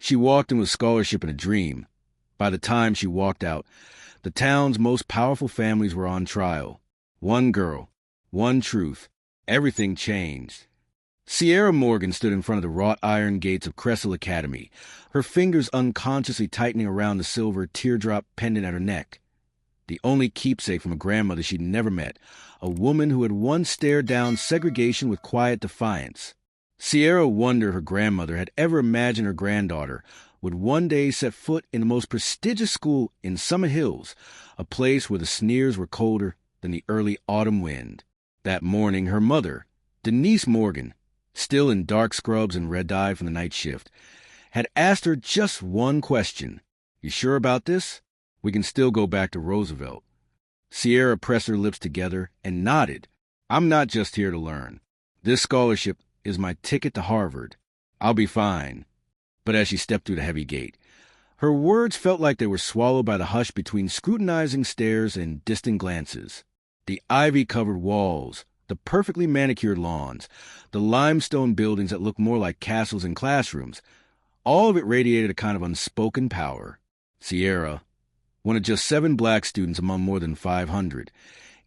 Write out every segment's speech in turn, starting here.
She walked in with scholarship and a dream. By the time she walked out, the town's most powerful families were on trial. One girl, one truth. Everything changed. Sierra Morgan stood in front of the wrought iron gates of Cresthill Academy, her fingers unconsciously tightening around the silver teardrop pendant at her neck. The only keepsake from a grandmother she'd never met, a woman who had once stared down segregation with quiet defiance. Sierra wondered her grandmother had ever imagined her granddaughter would one day set foot in the most prestigious school in Summer Hills, a place where the sneers were colder than the early autumn wind. That morning, her mother, Denise Morgan, still in dark scrubs and red dye from the night shift, had asked her just one question. "You sure about this? We can still go back to Roosevelt." Sierra pressed her lips together and nodded. "I'm not just here to learn. This scholarship is my ticket to Harvard. I'll be fine." But as she stepped through the heavy gate, her words felt like they were swallowed by the hush between scrutinizing stares and distant glances. The ivy-covered walls, the perfectly manicured lawns, the limestone buildings that looked more like castles and classrooms, all of it radiated a kind of unspoken power. Sierra, one of just 7 black students among more than 500,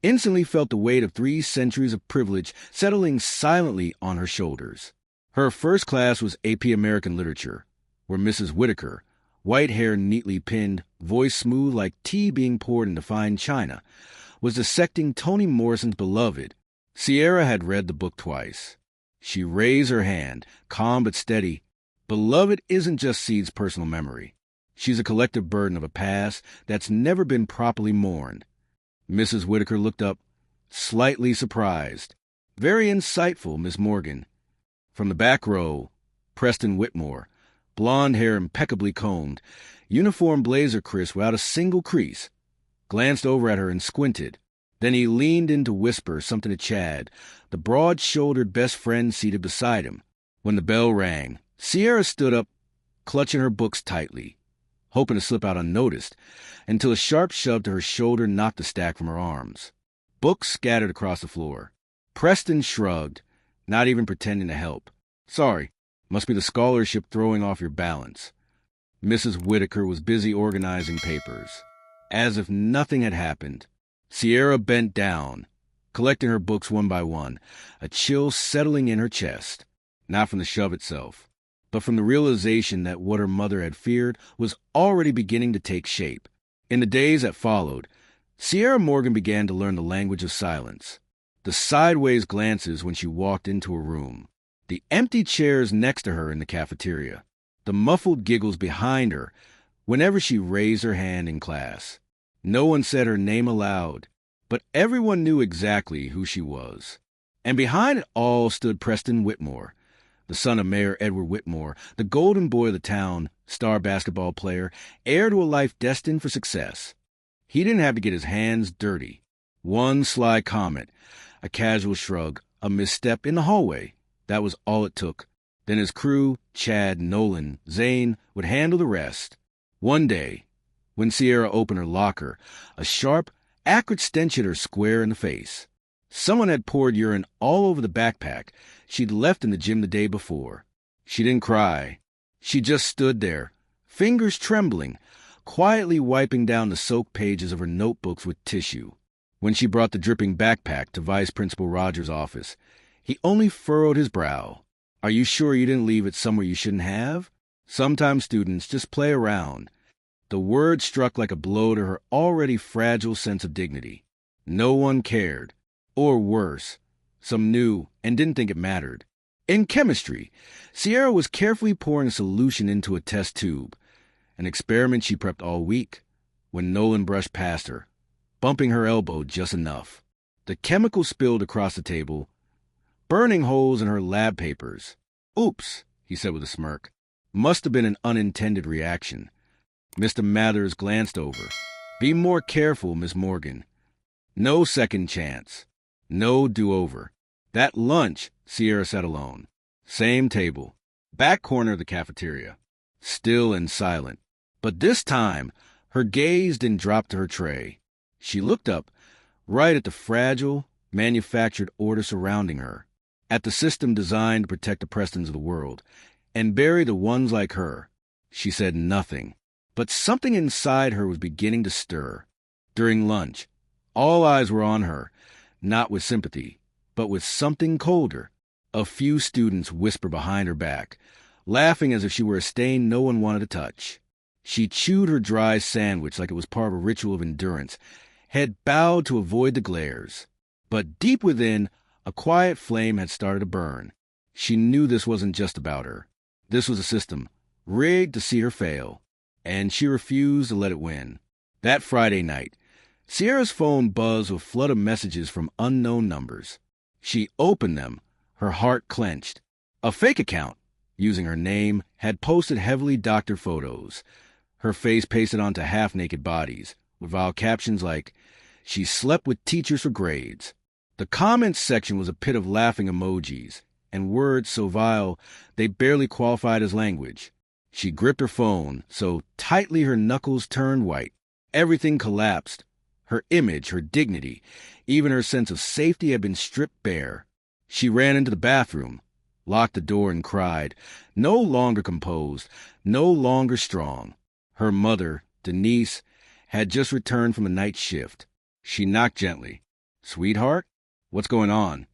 instantly felt the weight of 3 centuries of privilege settling silently on her shoulders. Her first class was AP American Literature, where Mrs. Whitaker, white hair neatly pinned, voice smooth like tea being poured into fine china, was dissecting Toni Morrison's Beloved. Sierra had read the book twice. She raised her hand, calm but steady. Beloved isn't just Seed's personal memory. She's a collective burden of a past that's never been properly mourned. Mrs. Whitaker looked up, slightly surprised. "Very insightful, Miss Morgan." From the back row, Preston Whitmore, blonde hair impeccably combed, uniform blazer crisp without a single crease, glanced over at her and squinted. Then he leaned in to whisper something to Chad, the broad-shouldered best friend seated beside him. When the bell rang, Sierra stood up, clutching her books tightly, hoping to slip out unnoticed, until a sharp shove to her shoulder knocked the stack from her arms. Books scattered across the floor. Preston shrugged, not even pretending to help. "Sorry, must be the scholarship throwing off your balance." Mrs. Whitaker was busy organizing papers. As if nothing had happened, Sierra bent down, collecting her books one by one, a chill settling in her chest, not from the shove itself, but from the realization that what her mother had feared was already beginning to take shape. In the days that followed, Sierra Morgan began to learn the language of silence. The sideways glances when she walked into a room, the empty chairs next to her in the cafeteria, the muffled giggles behind her whenever she raised her hand in class. No one said her name aloud, but everyone knew exactly who she was. And behind it all stood Preston Whitmore, the son of Mayor Edward Whitmore, the golden boy of the town, star basketball player, heir to a life destined for success. He didn't have to get his hands dirty. One sly comment, a casual shrug, a misstep in the hallway. That was all it took. Then his crew, Chad, Nolan, Zane, would handle the rest. One day, when Sierra opened her locker, a sharp, acrid stench hit her square in the face. Someone had poured urine all over the backpack she'd left in the gym the day before. She didn't cry. She just stood there, fingers trembling, quietly wiping down the soaked pages of her notebooks with tissue. When she brought the dripping backpack to Vice Principal Rogers' office, he only furrowed his brow. "Are you sure you didn't leave it somewhere you shouldn't have?" Sometimes students just play around. The word struck like a blow to her already fragile sense of dignity. No one cared. Or worse, some knew and didn't think it mattered. In chemistry, Sierra was carefully pouring a solution into a test tube, an experiment she prepped all week, when Nolan brushed past her, bumping her elbow just enough. The chemical spilled across the table, burning holes in her lab papers. "Oops," he said with a smirk. Must have been an unintended reaction. Mr. Mathers glanced over. "Be more careful, Miss Morgan. No second chance. No do-over." That lunch, Sierra sat alone. Same table. Back corner of the cafeteria. Still and silent. But this time, her gaze didn't drop to her tray. She looked up, right at the fragile, manufactured order surrounding her, at the system designed to protect the Prestons of the world, and bury the ones like her. She said nothing, but something inside her was beginning to stir. During lunch, all eyes were on her, not with sympathy, but with something colder. A few students whispered behind her back, laughing as if she were a stain no one wanted to touch. She chewed her dry sandwich like it was part of a ritual of endurance, head bowed to avoid the glares. But deep within, a quiet flame had started to burn. She knew this wasn't just about her. This was a system, rigged to see her fail, and she refused to let it win. That Friday night, Sierra's phone buzzed with a flood of messages from unknown numbers. She opened them, her heart clenched. A fake account, using her name, had posted heavily doctored photos, her face pasted onto half-naked bodies, with vile captions like, "She slept with teachers for grades." The comments section was a pit of laughing emojis, and words so vile they barely qualified as language. She gripped her phone so tightly her knuckles turned white. Everything collapsed. Her image, her dignity, even her sense of safety had been stripped bare. She ran into the bathroom, locked the door, and cried, no longer composed, no longer strong. Her mother, Denise, had just returned from a night shift. She knocked gently. "Sweetheart? What's going on?"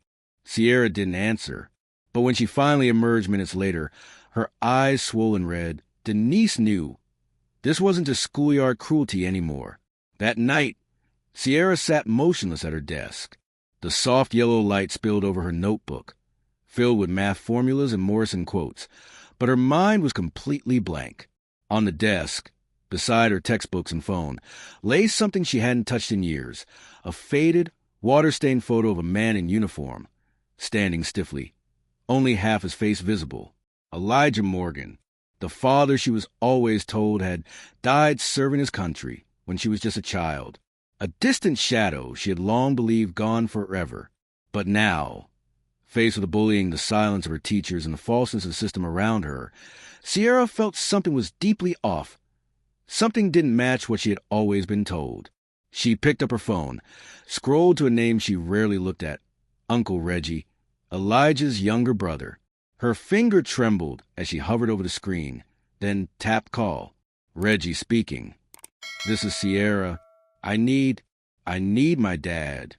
Sierra didn't answer, but when she finally emerged minutes later, her eyes swollen red, Denise knew. This wasn't just schoolyard cruelty anymore. That night, Sierra sat motionless at her desk. The soft yellow light spilled over her notebook, filled with math formulas and Morrison quotes, but her mind was completely blank. On the desk, beside her textbooks and phone, lay something she hadn't touched in years, a faded, water-stained photo of a man in uniform, standing stiffly, only half his face visible. Elijah Morgan, the father she was always told had died serving his country when she was just a child. A distant shadow she had long believed gone forever. But now, faced with the bullying, the silence of her teachers, and the falseness of the system around her, Sierra felt something was deeply off. Something didn't match what she had always been told. She picked up her phone, scrolled to a name she rarely looked at, Uncle Reggie, Elijah's younger brother. Her finger trembled as she hovered over the screen, then tapped call. Reggie speaking. "This is Sierra. I need my dad."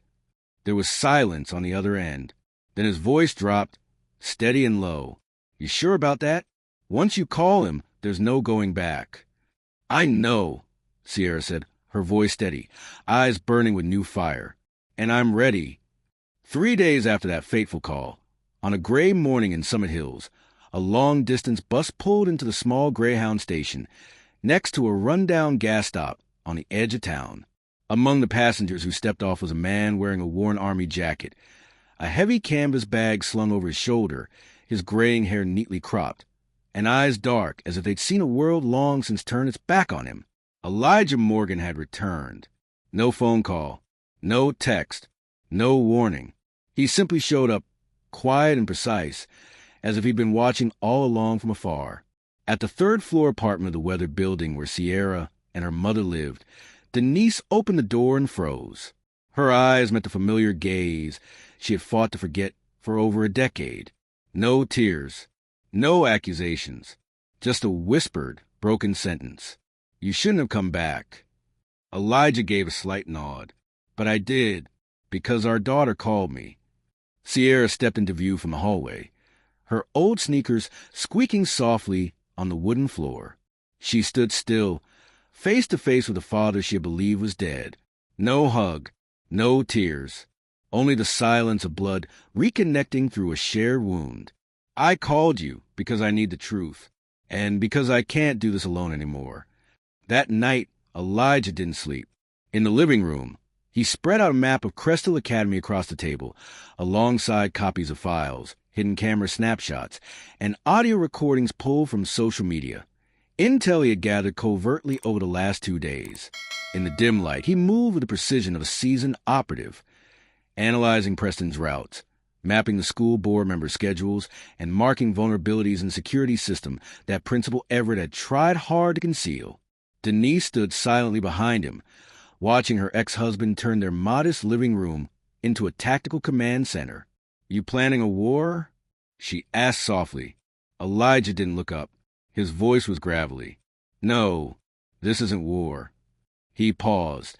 There was silence on the other end. Then his voice dropped, steady and low. "You sure about that? Once you call him, there's no going back." "I know," Sierra said, her voice steady, eyes burning with new fire. "And I'm ready." 3 days after that fateful call, on a gray morning in Summit Hills, a long-distance bus pulled into the small Greyhound station next to a run-down gas stop on the edge of town. Among the passengers who stepped off was a man wearing a worn army jacket, a heavy canvas bag slung over his shoulder, his graying hair neatly cropped, and eyes dark as if they'd seen a world long since turned its back on him. Elijah Morgan had returned. No phone call, no text, no warning. He simply showed up, quiet and precise, as if he'd been watching all along from afar. At the third-floor apartment of the weathered building where Sierra and her mother lived, Denise opened the door and froze. Her eyes met the familiar gaze she had fought to forget for over a decade. No tears, no accusations, just a whispered, broken sentence. "You shouldn't have come back." Elijah gave a slight nod. "But I did, because our daughter called me." Sierra stepped into view from the hallway, her old sneakers squeaking softly on the wooden floor. She stood still, face to face with the father she had believed was dead. No hug, no tears, only the silence of blood reconnecting through a shared wound. "I called you because I need the truth, and because I can't do this alone anymore." That night, Elijah didn't sleep. In the living room, he spread out a map of Cresthill Academy across the table, alongside copies of files, hidden camera snapshots, and audio recordings pulled from social media. Intel he had gathered covertly over the last 2 days. In the dim light, he moved with the precision of a seasoned operative, analyzing Preston's routes, mapping the school board members' schedules, and marking vulnerabilities in the security system that Principal Everett had tried hard to conceal. Denise stood silently behind him, watching her ex-husband turn their modest living room into a tactical command center. "You planning a war?" she asked softly. Elijah didn't look up. His voice was gravelly. No, this isn't war. He paused,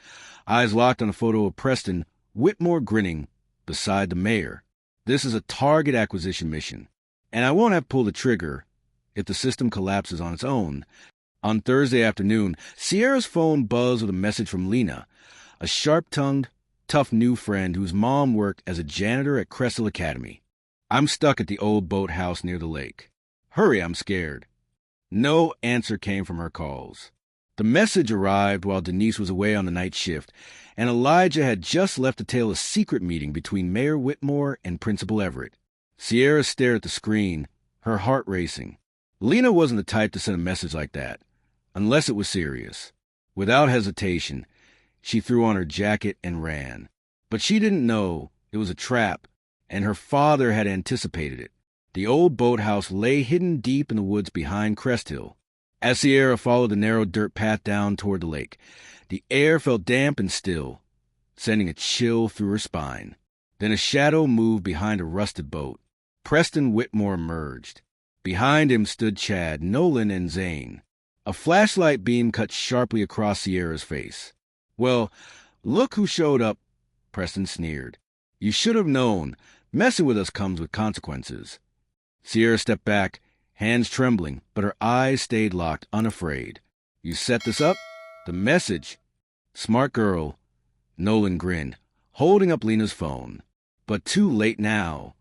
eyes locked on a photo of Preston, Whitmore grinning, beside the mayor. This is a target acquisition mission, and I won't have to pull the trigger if the system collapses on its own. On Thursday afternoon, Sierra's phone buzzed with a message from Lena, a sharp-tongued, tough new friend whose mom worked as a janitor at Cresthill Academy. I'm stuck at the old boathouse near the lake. Hurry, I'm scared. No answer came from her calls. The message arrived while Denise was away on the night shift, and Elijah had just left to tell a secret meeting between Mayor Whitmore and Principal Everett. Sierra stared at the screen, her heart racing. Lena wasn't the type to send a message like that, unless it was serious. Without hesitation, she threw on her jacket and ran. But she didn't know it was a trap, and her father had anticipated it. The old boathouse lay hidden deep in the woods behind Cresthill. As Sierra followed the narrow dirt path down toward the lake, the air felt damp and still, sending a chill through her spine. Then a shadow moved behind a rusted boat. Preston Whitmore emerged. Behind him stood Chad, Nolan, and Zane. A flashlight beam cut sharply across Sierra's face. Well, look who showed up, Preston sneered. You should have known. Messing with us comes with consequences. Sierra stepped back, hands trembling, but her eyes stayed locked, unafraid. You set this up? The message. Smart girl. Nolan grinned, holding up Lena's phone. But too late now.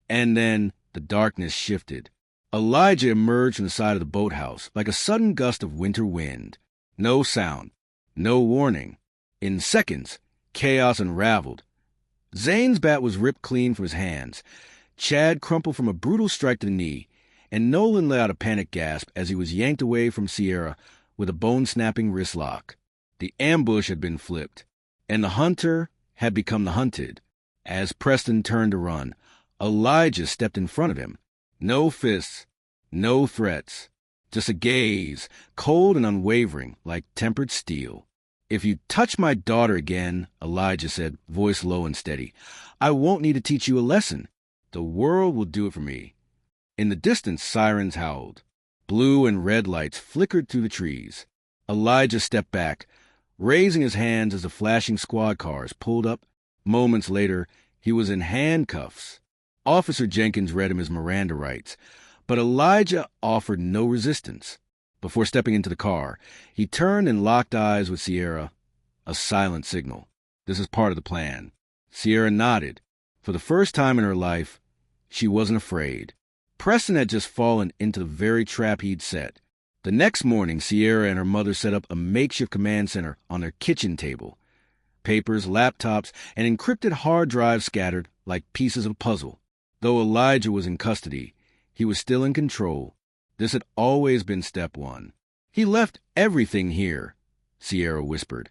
And then the darkness shifted. Elijah emerged from the side of the boathouse like a sudden gust of winter wind. No sound, no warning. In seconds, chaos unraveled. Zane's bat was ripped clean from his hands. Chad crumpled from a brutal strike to the knee, and Nolan let out a panicked gasp as he was yanked away from Sierra with a bone-snapping wrist lock. The ambush had been flipped, and the hunter had become the hunted. As Preston turned to run, Elijah stepped in front of him. No fists, no threats, just a gaze, cold and unwavering, like tempered steel. If you touch my daughter again, Elijah said, voice low and steady, I won't need to teach you a lesson. The world will do it for me. In the distance, sirens howled. Blue and red lights flickered through the trees. Elijah stepped back, raising his hands as the flashing squad cars pulled up. Moments later, he was in handcuffs. Officer Jenkins read him his Miranda rights, but Elijah offered no resistance. Before stepping into the car, he turned and locked eyes with Sierra, a silent signal. This is part of the plan. Sierra nodded. For the first time in her life, she wasn't afraid. Preston had just fallen into the very trap he'd set. The next morning, Sierra and her mother set up a makeshift command center on their kitchen table. Papers, laptops, and encrypted hard drives scattered like pieces of a puzzle. Though Elijah was in custody, he was still in control. This had always been step one. He left everything here, Sierra whispered,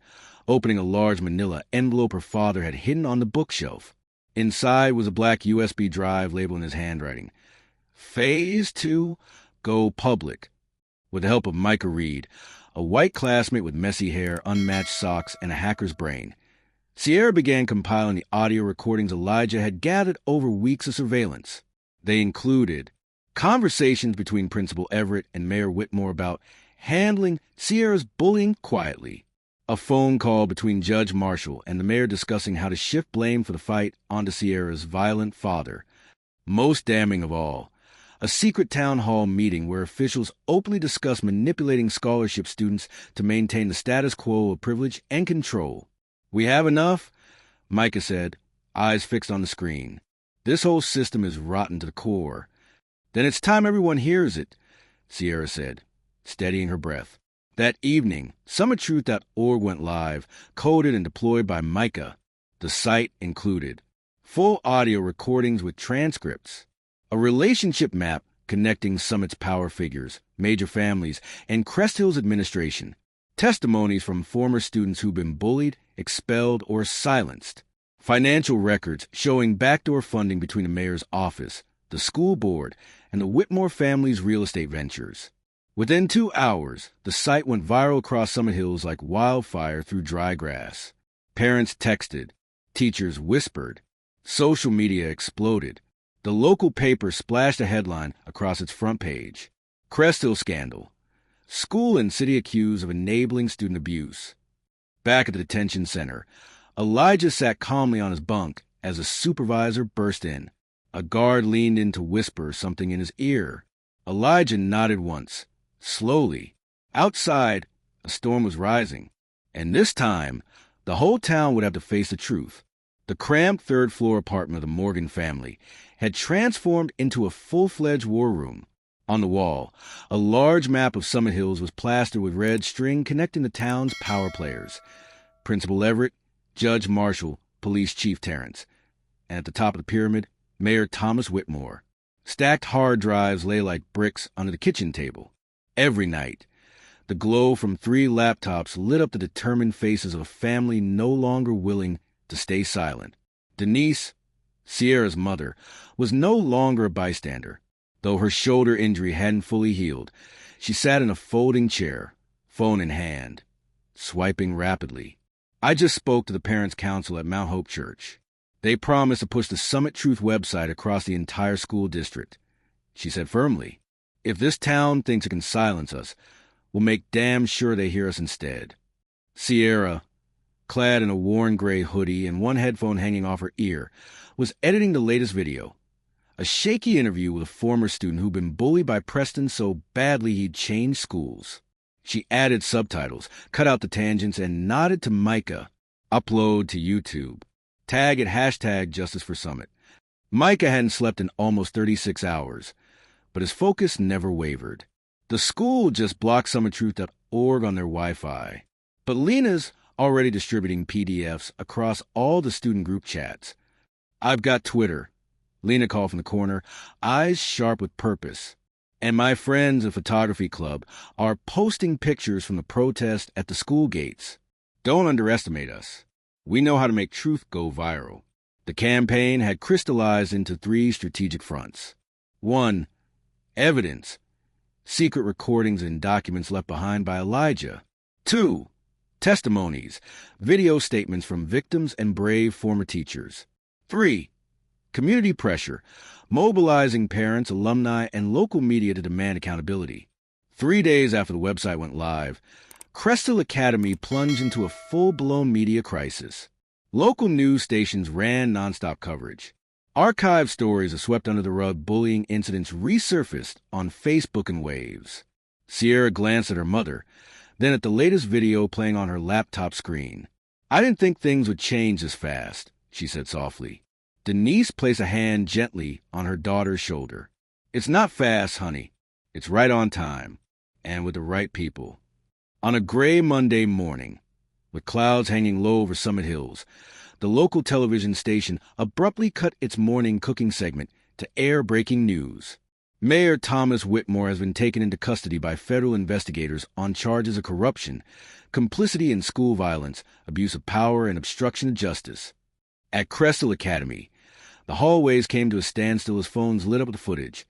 opening a large manila envelope her father had hidden on the bookshelf. Inside was a black USB drive labeled in his handwriting. Phase 2, go public. With the help of Micah Reed, a white classmate with messy hair, unmatched socks, and a hacker's brain, Sierra began compiling the audio recordings Elijah had gathered over weeks of surveillance. They included conversations between Principal Everett and Mayor Whitmore about handling Sierra's bullying quietly, a phone call between Judge Marshall and the mayor discussing how to shift blame for the fight onto Sierra's violent father. Most damning of all, a secret town hall meeting where officials openly discussed manipulating scholarship students to maintain the status quo of privilege and control. We have enough, Micah said, eyes fixed on the screen. This whole system is rotten to the core. Then it's time everyone hears it, Sierra said, steadying her breath. That evening, summittruth.org went live, coded and deployed by Micah. The site included full audio recordings with transcripts, a relationship map connecting Summit's power figures, major families, and Cresthill's administration, testimonies from former students who've been bullied, expelled, or silenced, financial records showing backdoor funding between the mayor's office, the school board, and the Whitmore family's real estate ventures. Within 2 hours, the site went viral across Summit Hills like wildfire through dry grass. Parents texted, teachers whispered, social media exploded. The local paper splashed a headline across its front page. Cresthill scandal. School and city accused of enabling student abuse. Back at the detention center, Elijah sat calmly on his bunk as a supervisor burst in. A guard leaned in to whisper something in his ear. Elijah nodded once, slowly. Outside, a storm was rising, and this time, the whole town would have to face the truth. The cramped third-floor apartment of the Morgan family had transformed into a full-fledged war room. On the wall, a large map of Summit Hills was plastered with red string connecting the town's power players. Principal Everett, Judge Marshall, Police Chief Terrence. And at the top of the pyramid, Mayor Thomas Whitmore. Stacked hard drives lay like bricks under the kitchen table. Every night, the glow from 3 laptops lit up the determined faces of a family no longer willing to stay silent. Denise, Sierra's mother, was no longer a bystander. Though her shoulder injury hadn't fully healed, she sat in a folding chair, phone in hand, swiping rapidly. I just spoke to the Parents' Council at Mount Hope Church. They promised to push the Summit Truth website across the entire school district. She said firmly, if this town thinks it can silence us, we'll make damn sure they hear us instead. Sierra, clad in a worn gray hoodie and one headphone hanging off her ear, was editing the latest video. A shaky interview with a former student who'd been bullied by Preston so badly he'd changed schools. She added subtitles, cut out the tangents, and nodded to Micah. Upload to YouTube. Tag at #JusticeForSummit. Micah hadn't slept in almost 36 hours, but his focus never wavered. The school just blocked summittruth.org on their Wi-Fi. But Lena's already distributing PDFs across all the student group chats. I've got Twitter. Lena called from the corner, eyes sharp with purpose. And my friends at Photography Club are posting pictures from the protest at the school gates. Don't underestimate us. We know how to make truth go viral. The campaign had crystallized into 3 strategic fronts. 1. Evidence. Secret recordings and documents left behind by Elijah. 2. Testimonies. Video statements from victims and brave former teachers. 3. Community pressure, mobilizing parents, alumni, and local media to demand accountability. 3 days after the website went live, Cresthill Academy plunged into a full-blown media crisis. Local news stations ran nonstop coverage. Archived stories of swept under the rug bullying incidents resurfaced on Facebook in waves. Sierra glanced at her mother, then at the latest video playing on her laptop screen. I didn't think things would change this fast, she said softly. Denise placed a hand gently on her daughter's shoulder. It's not fast, honey. It's right on time, and with the right people. On a gray Monday morning, with clouds hanging low over Summit Hills, the local television station abruptly cut its morning cooking segment to air breaking news. Mayor Thomas Whitmore has been taken into custody by federal investigators on charges of corruption, complicity in school violence, abuse of power, and obstruction of justice. At Cresthill Academy, the hallways came to a standstill as phones lit up with the footage.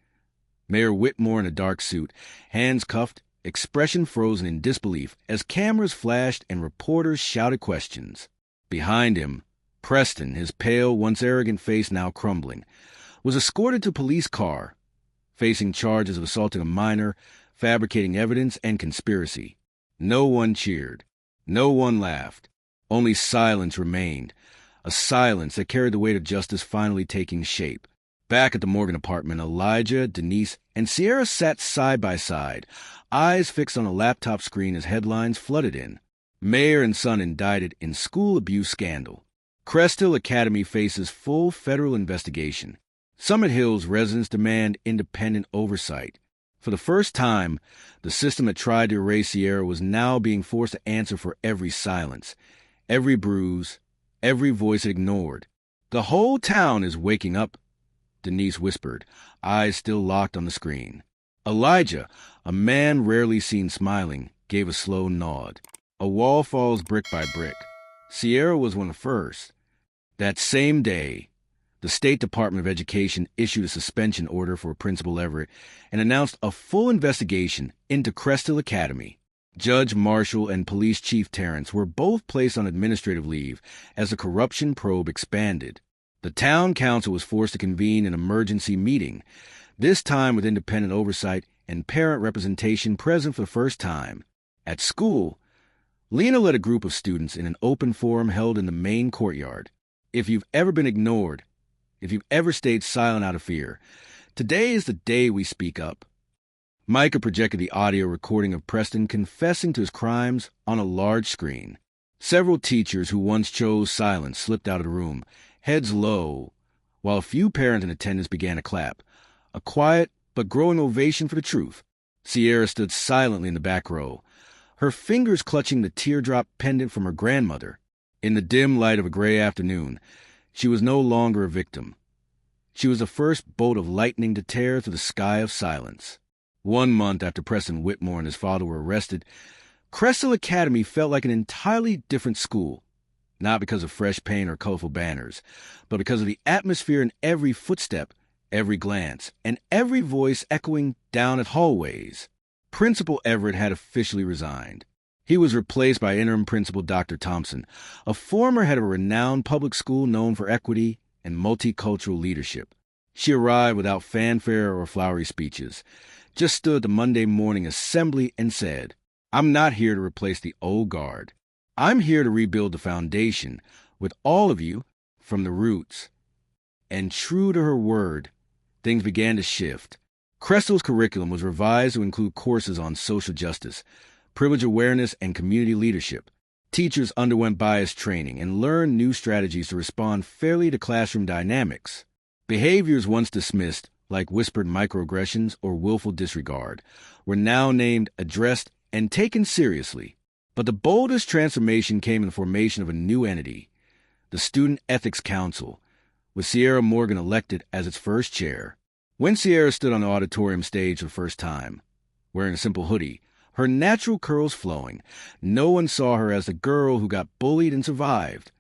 Mayor Whitmore in a dark suit, hands cuffed, expression frozen in disbelief as cameras flashed and reporters shouted questions. Behind him, Preston, his pale, once arrogant face now crumbling, was escorted to a police car, facing charges of assaulting a minor, fabricating evidence, and conspiracy. No one cheered. No one laughed. Only silence remained. A silence that carried the weight of justice finally taking shape. Back at the Morgan apartment, Elijah, Denise, and Sierra sat side by side, eyes fixed on a laptop screen as headlines flooded in. Mayor and son indicted in school abuse scandal. Cresthill Academy faces full federal investigation. Summit Hills residents demand independent oversight. For the first time, the system that tried to erase Sierra was now being forced to answer for every silence, every bruise, every voice it ignored. The whole town is waking up, Denise whispered, eyes still locked on the screen. Elijah, a man rarely seen smiling, gave a slow nod. A wall falls brick by brick. Sierra was one of the first. That same day, the State Department of Education issued a suspension order for Principal Everett and announced a full investigation into Cresthill Academy. Judge Marshall and Police Chief Terrence were both placed on administrative leave as the corruption probe expanded. The town council was forced to convene an emergency meeting, this time with independent oversight and parent representation present for the first time. At school, Lena led a group of students in an open forum held in the main courtyard. If you've ever been ignored, if you've ever stayed silent out of fear, today is the day we speak up. Micah projected the audio recording of Preston confessing to his crimes on a large screen. Several teachers who once chose silence slipped out of the room, heads low, while a few parents in attendance began to clap. A quiet but growing ovation for the truth. Sierra stood silently in the back row, her fingers clutching the teardrop pendant from her grandmother. In the dim light of a gray afternoon, she was no longer a victim. She was the first bolt of lightning to tear through the sky of silence. 1 month after Preston Whitmore and his father were arrested, Cresthill Academy felt like an entirely different school, not because of fresh paint or colorful banners, but because of the atmosphere in every footstep, every glance, and every voice echoing down at hallways. Principal Everett had officially resigned. He was replaced by interim principal Dr. Thompson, a former head of a renowned public school known for equity and multicultural leadership. She arrived without fanfare or flowery speeches, just stood at the Monday morning assembly and said, "I'm not here to replace the old guard. I'm here to rebuild the foundation with all of you from the roots." And true to her word, things began to shift. Crestill's curriculum was revised to include courses on social justice, privilege awareness, and community leadership. Teachers underwent bias training and learned new strategies to respond fairly to classroom dynamics. Behaviors once dismissed, like whispered microaggressions or willful disregard, were now named, addressed, and taken seriously. But the boldest transformation came in the formation of a new entity, the Student Ethics Council, with Sierra Morgan elected as its first chair. When Sierra stood on the auditorium stage for the first time, wearing a simple hoodie, her natural curls flowing, no one saw her as the girl who got bullied and survived.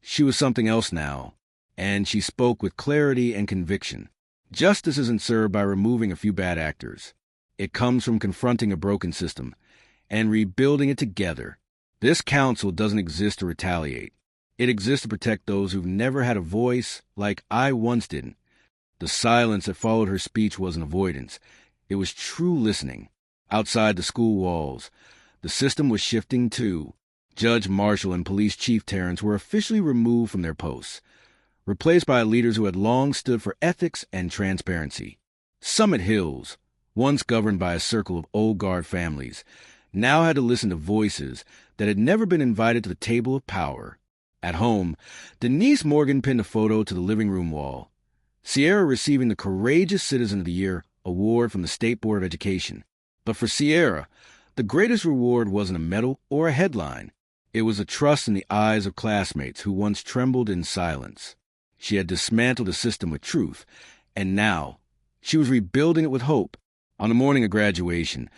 She was something else now, and she spoke with clarity and conviction. Justice isn't served by removing a few bad actors. It comes from confronting a broken system and rebuilding it together. This council doesn't exist to retaliate. It exists to protect those who've never had a voice like I once didn't. The silence that followed her speech wasn't avoidance. It was true listening. Outside the school walls, the system was shifting too. Judge Marshall and Police Chief Terrence were officially removed from their posts, replaced by leaders who had long stood for ethics and transparency. Summit Hills, once governed by a circle of old guard families, now had to listen to voices that had never been invited to the table of power. At home, Denise Morgan pinned a photo to the living room wall. Sierra receiving the Courageous Citizen of the Year award from the State Board of Education. But for Sierra, the greatest reward wasn't a medal or a headline. It was a trust in the eyes of classmates who once trembled in silence. She had dismantled the system with truth, and now she was rebuilding it with hope. On the morning of graduation,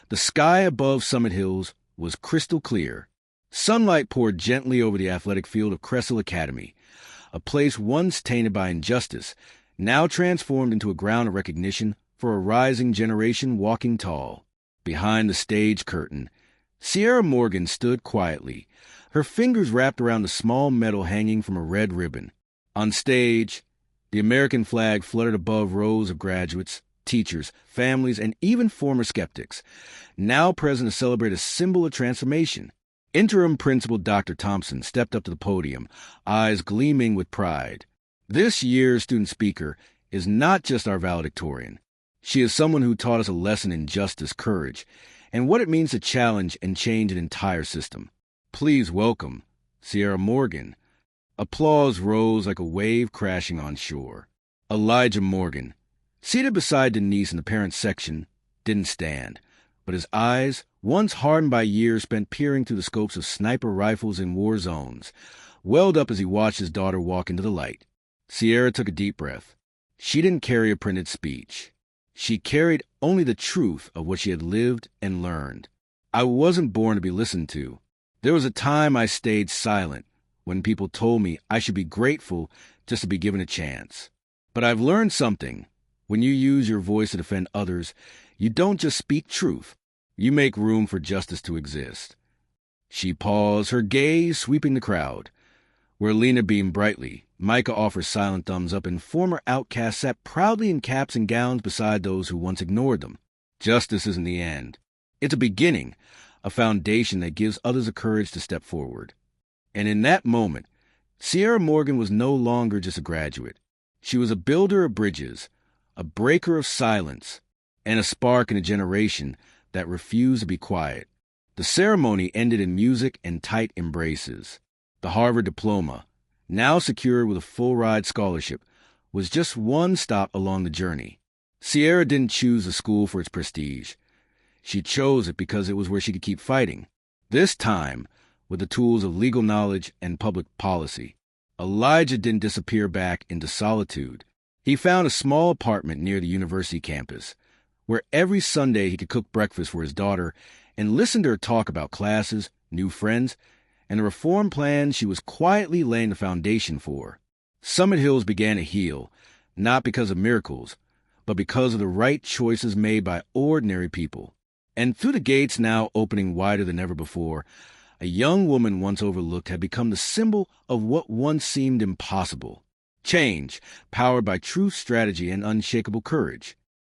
the sky above Summit Hills was crystal clear. Sunlight poured gently over the athletic field of Cresthill Academy, a place once tainted by injustice, now transformed into a ground of recognition for a rising generation walking tall. Behind the stage curtain, Sierra Morgan stood quietly, her fingers wrapped around a small medal hanging from a red ribbon. On stage, the American flag fluttered above rows of graduates, teachers, families, and even former skeptics, now present to celebrate a symbol of transformation. Interim Principal Dr. Thompson stepped up to the podium, eyes gleaming with pride. This year's student speaker is not just our valedictorian. She is someone who taught us a lesson in justice, courage, and what it means to challenge and change an entire system. Please welcome Sierra Morgan. Applause rose like a wave crashing on shore. Elijah Morgan, seated beside Denise in the parents' section, didn't stand, but his eyes, once hardened by years spent peering through the scopes of sniper rifles in war zones, welled up as he watched his daughter walk into the light. Sierra took a deep breath. She didn't carry a printed speech. She carried only the truth of what she had lived and learned. I wasn't born to be listened to. There was a time I stayed silent when people told me I should be grateful just to be given a chance. But I've learned something. When you use your voice to defend others, you don't just speak truth. You make room for justice to exist. She paused, her gaze sweeping the crowd. Where Lena beamed brightly, Micah offered silent thumbs up, and former outcasts sat proudly in caps and gowns beside those who once ignored them. Justice isn't the end. It's a beginning, a foundation that gives others the courage to step forward. And in that moment, Sierra Morgan was no longer just a graduate. She was a builder of bridges, a breaker of silence, and a spark in a generation that refused to be quiet. The ceremony ended in music and tight embraces. The Harvard diploma, now secured with a full-ride scholarship, was just one stop along the journey. Sierra didn't choose the school for its prestige. She chose it because it was where she could keep fighting. This time, with the tools of legal knowledge and public policy. Elijah didn't disappear back into solitude. He found a small apartment near the university campus, where every Sunday he could cook breakfast for his daughter and listen to her talk about classes, new friends, and the reform plans she was quietly laying the foundation for. Summit Hills began to heal, not because of miracles, but because of the right choices made by ordinary people. And through the gates now opening wider than ever before, a young woman once overlooked had become the symbol of what once seemed impossible. Change, powered by truth, strategy, and unshakable courage.